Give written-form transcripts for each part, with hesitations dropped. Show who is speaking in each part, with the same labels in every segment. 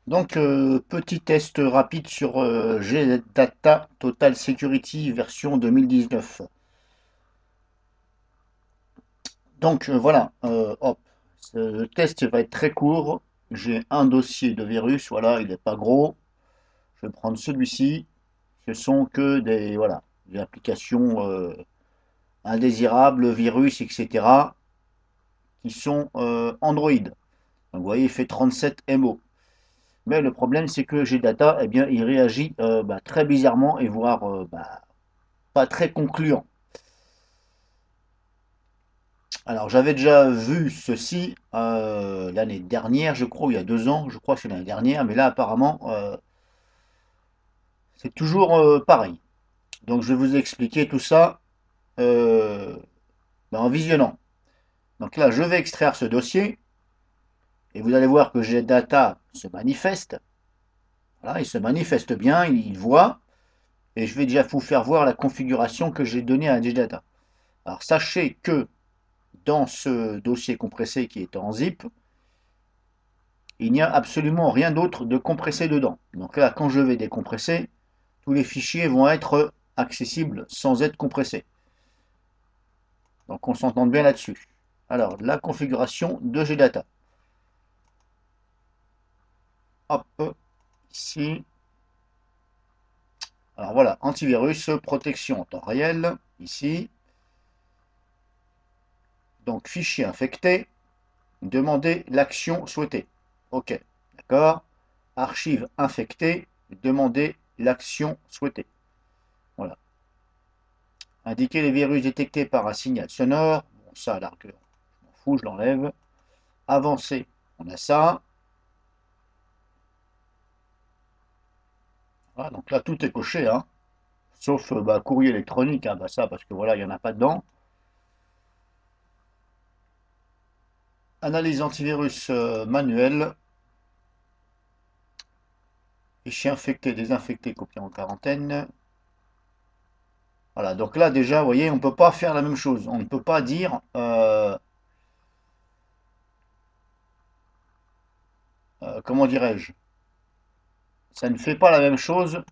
Speaker 1: Donc, petit test rapide sur GData Total Security version 2019. Donc, voilà, hop, le test va être très court. J'ai un dossier de virus, voilà, il n'est pas gros. Je vais prendre celui-ci. Ce sont que des, voilà, des applications indésirables, virus, etc., qui sont Android. Donc, vous voyez, il fait 37 MO. Mais le problème, c'est que GData, eh bien, il réagit très bizarrement et voire pas très concluant. Alors, j'avais déjà vu ceci l'année dernière, je crois, ou il y a 2 ans, je crois que c'est l'année dernière, mais là, apparemment, c'est toujours pareil. Donc, je vais vous expliquer tout ça euh, en visionnant. Donc là, je vais extraire ce dossier et vous allez voir que GData se manifeste. Voilà, il se manifeste bien, il voit, et je vais déjà vous faire voir la configuration que j'ai donnée à GData. Alors, sachez que dans ce dossier compressé qui est en zip, il n'y a absolument rien d'autre de compressé dedans. Donc là, quand je vais décompresser, tous les fichiers vont être accessibles sans être compressés. Donc on s'entend bien là-dessus. Alors, la configuration de GData. Hop, ici. Alors voilà, antivirus, protection en temps réel, ici. Donc fichier infecté, demander l'action souhaitée. OK, d'accord. Archive infectée, demander l'action souhaitée. Voilà. Indiquer les virus détectés par un signal sonore. Bon, ça, à l'argueur, je m'en fous, je l'enlève. Avancer, on a ça. Voilà, donc là, tout est coché, hein. Sauf courrier électronique, hein, ça, parce que voilà, il n'y en a pas dedans. Analyse antivirus manuel. Fichier infecté, désinfecté, copié en quarantaine. Voilà, donc là déjà, vous voyez, on ne peut pas faire la même chose. On ne peut pas dire, comment dirais-je, ça ne fait pas la même chose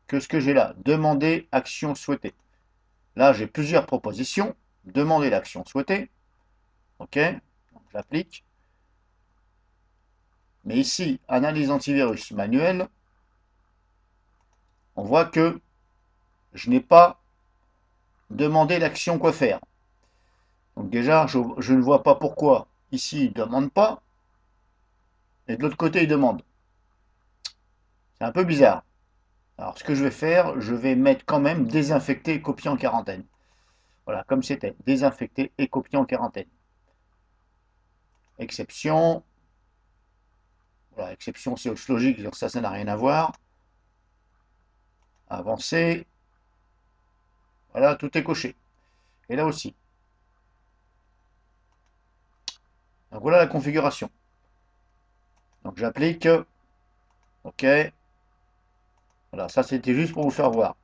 Speaker 1: que ce que j'ai là. Demander action souhaitée. Là, j'ai plusieurs propositions. Demander l'action souhaitée. OK, donc j'applique. Mais ici, analyse antivirus manuel, on voit que je n'ai pas demandé l'action quoi faire. Donc déjà, je ne vois pas pourquoi ici, il ne demande pas, et de l'autre côté, il demande. C'est un peu bizarre. Alors, ce que je vais faire, je vais mettre quand même désinfecter et copier en quarantaine. Voilà, comme c'était, désinfecter et copier en quarantaine. Exception. Voilà, exception, c'est logique, donc ça n'a rien à voir. Avancer. Voilà, tout est coché. Et là aussi. Donc voilà la configuration. Donc j'applique. OK. Voilà, ça c'était juste pour vous faire voir.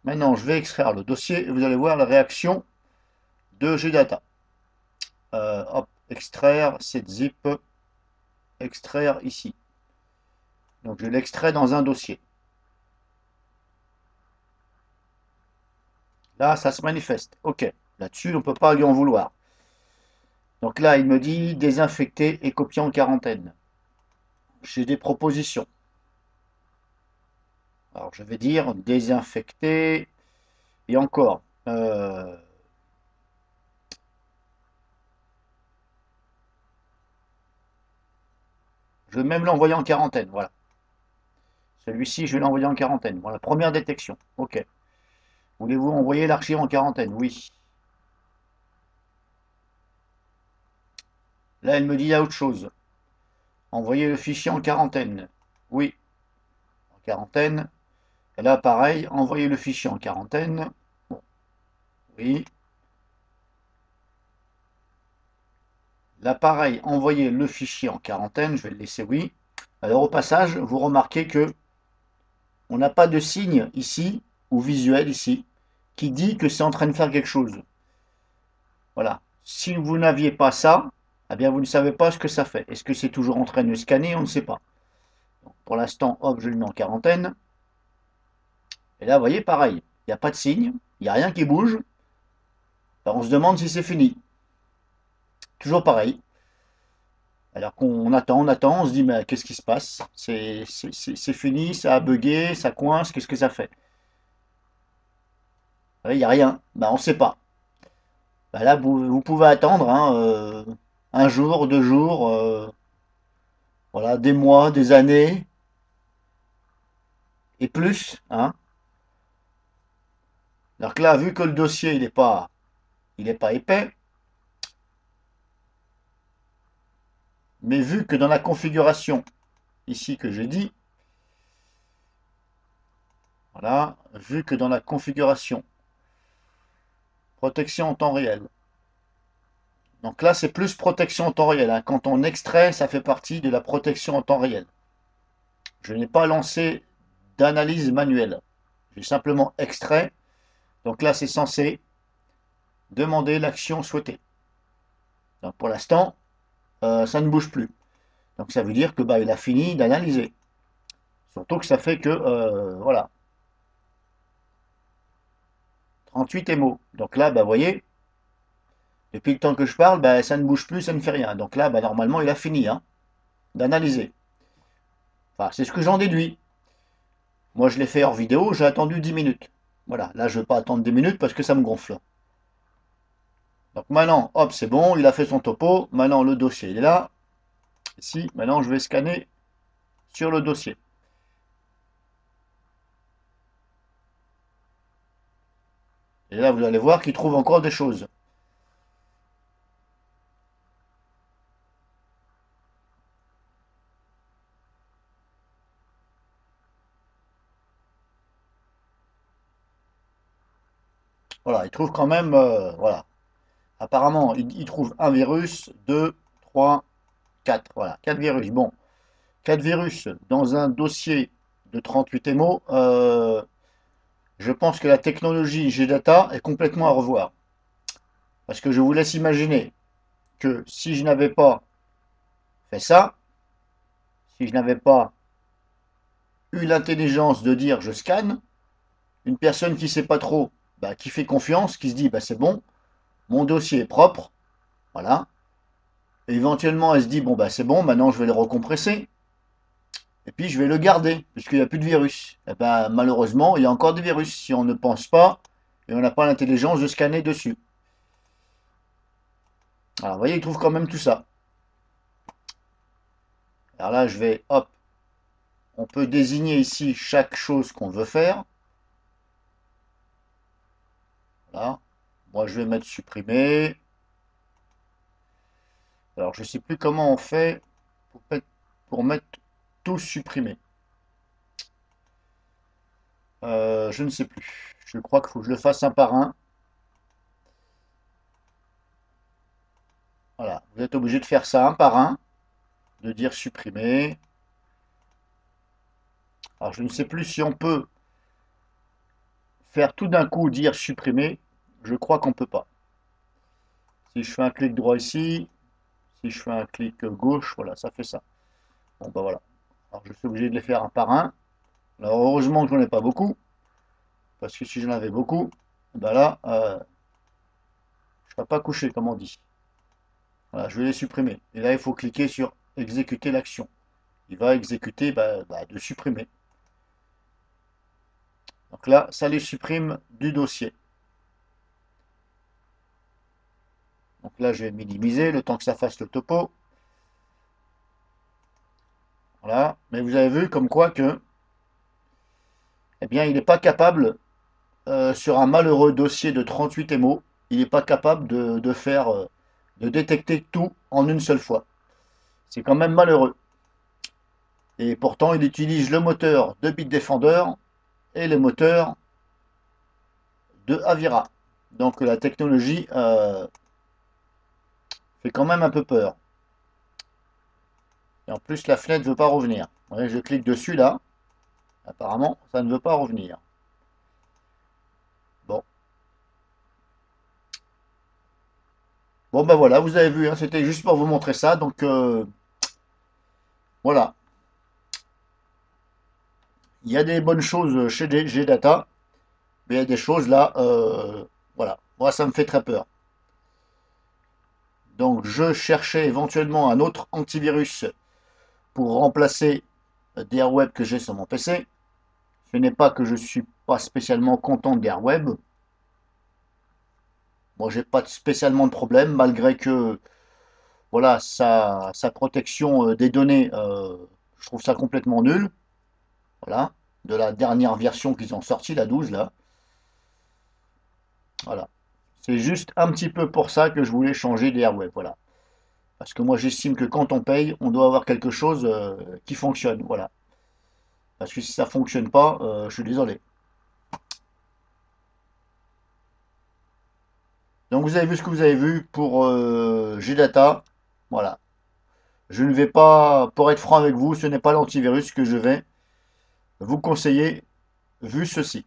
Speaker 1: Maintenant, je vais extraire le dossier et vous allez voir la réaction de GData. Hop, extraire, c'est zip, extraire ici. Donc je l'extrais dans un dossier. Là, ça se manifeste. OK. Là-dessus, on ne peut pas lui en vouloir. Donc là, il me dit désinfecter et copier en quarantaine. J'ai des propositions. Alors, je vais dire désinfecter et encore. Je vais même l'envoyer en quarantaine. Voilà. Celui-ci, je vais l'envoyer en quarantaine. Voilà, première détection. OK. Voulez-vous envoyer l'archive en quarantaine? Oui. Là, elle me dit il y a autre chose. Envoyer le fichier en quarantaine. Oui. En quarantaine. Et là, pareil, envoyer le fichier en quarantaine. Bon, oui. Là, pareil, envoyer le fichier en quarantaine. Je vais le laisser oui. Alors, au passage, vous remarquez que on n'a pas de signe ici, ou visuel ici, qui dit que c'est en train de faire quelque chose. Voilà. Si vous n'aviez pas ça, eh bien, vous ne savez pas ce que ça fait. Est-ce que c'est toujours en train de scanner? On ne sait pas. Pour l'instant, hop, je le mets en quarantaine. Et là, vous voyez, pareil, il n'y a pas de signe, il n'y a rien qui bouge. Alors, on se demande si c'est fini. Toujours pareil. Alors qu'on attend, on attend, on se dit, mais qu'est-ce qui se passe? C'est fini, ça a bugué, ça coince, qu'est-ce que ça fait? Il n'y a rien. Ben, on ne sait pas. Ben là, vous pouvez attendre hein, un jour, 2 jours, voilà, des mois, des années et plus. Hein. Alors que là, vu que le dossier il est pas épais, mais vu que dans la configuration ici que j'ai dit, voilà, vu que dans la configuration protection en temps réel, donc là c'est plus protection en temps réel. Hein. Quand on extrait, ça fait partie de la protection en temps réel. Je n'ai pas lancé d'analyse manuelle. J'ai simplement extrait. Donc là c'est censé demander l'action souhaitée. Donc pour l'instant, ça ne bouge plus. Donc ça veut dire que bah, il a fini d'analyser. Surtout que ça fait que voilà, 38 émaux. Donc là, bah, vous voyez, depuis le temps que je parle, bah, ça ne bouge plus, ça ne fait rien. Donc là, bah, normalement, il a fini hein, d'analyser. Enfin, c'est ce que j'en déduis. Moi, je l'ai fait hors vidéo, j'ai attendu 10 minutes. Voilà, là, je ne veux pas attendre 10 minutes parce que ça me gonfle. Donc maintenant, hop, c'est bon, il a fait son topo. Maintenant, le dossier, il est là. Ici, maintenant, je vais scanner sur le dossier. Et là, vous allez voir qu'il trouve encore des choses. Voilà, il trouve quand même, voilà. Apparemment, il trouve un virus, deux, trois, quatre. Voilà, quatre virus. Bon, quatre virus dans un dossier de 38 MO, je pense que la technologie GData est complètement à revoir. Parce que je vous laisse imaginer que si je n'avais pas fait ça, si je n'avais pas eu l'intelligence de dire je scanne, une personne qui ne sait pas trop, bah, qui fait confiance, qui se dit bah, c'est bon, mon dossier est propre, voilà. Et éventuellement, elle se dit bon bah c'est bon, maintenant je vais le recompresser. Et puis je vais le garder, puisqu'il n'y a plus de virus. Et ben, malheureusement, il y a encore des virus si on ne pense pas et on n'a pas l'intelligence de scanner dessus. Alors vous voyez, il trouve quand même tout ça. Alors là, je vais, hop, on peut désigner ici chaque chose qu'on veut faire. Voilà. Moi, je vais mettre supprimer. Alors, je ne sais plus comment on fait pour mettre tout supprimer. Je ne sais plus. Je crois qu'il faut que je le fasse un par un. Voilà. Vous êtes obligé de faire ça un par un, de dire supprimer. Alors, je ne sais plus si on peut faire tout d'un coup dire supprimer. Je crois qu'on ne peut pas. Si je fais un clic droit ici, si je fais un clic gauche, voilà, ça fait ça. Bon, bah voilà. Alors, je suis obligé de les faire un par un. Alors, heureusement que j'en ai pas beaucoup. Parce que si j'en avais beaucoup, ben là, je ne serais pas couché, comme on dit. Voilà, je vais les supprimer. Et là, il faut cliquer sur exécuter l'action. Il va exécuter de supprimer. Donc là, ça les supprime du dossier. Donc là, je vais minimiser le temps que ça fasse le topo. Voilà. Mais vous avez vu comme quoi que, eh bien, il n'est pas capable, sur un malheureux dossier de 38 MO, il n'est pas capable de faire, de détecter tout en une seule fois. C'est quand même malheureux. Et pourtant, il utilise le moteur de Bitdefender et le moteur de Avira. Donc la technologie fait quand même un peu peur. Et en plus, la fenêtre ne veut pas revenir. Vous voyez, je clique dessus là. Apparemment, ça ne veut pas revenir. Bon. Bon, ben voilà, vous avez vu, hein, c'était juste pour vous montrer ça. Donc voilà. il y a des bonnes choses chez Gdata, mais il y a des choses là, voilà, moi ça me fait très peur. Donc je cherchais éventuellement un autre antivirus pour remplacer d'Airweb que j'ai sur mon PC. Ce n'est pas que je suis pas spécialement content d'Airweb. Moi, j'ai pas spécialement de problème, malgré que voilà, sa protection des données, je trouve ça complètement nul. Voilà, de la dernière version qu'ils ont sortie, la 12 là. Voilà. C'est juste un petit peu pour ça que je voulais changer d'Airweb. Voilà. Parce que moi, j'estime que quand on paye, on doit avoir quelque chose qui fonctionne. Voilà. Parce que si ça fonctionne pas, je suis désolé. Donc vous avez vu ce que vous avez vu pour Gdata. Voilà. Je ne vais pas, pour être franc avec vous, ce n'est pas l'antivirus que je vais vous conseiller vu ceci.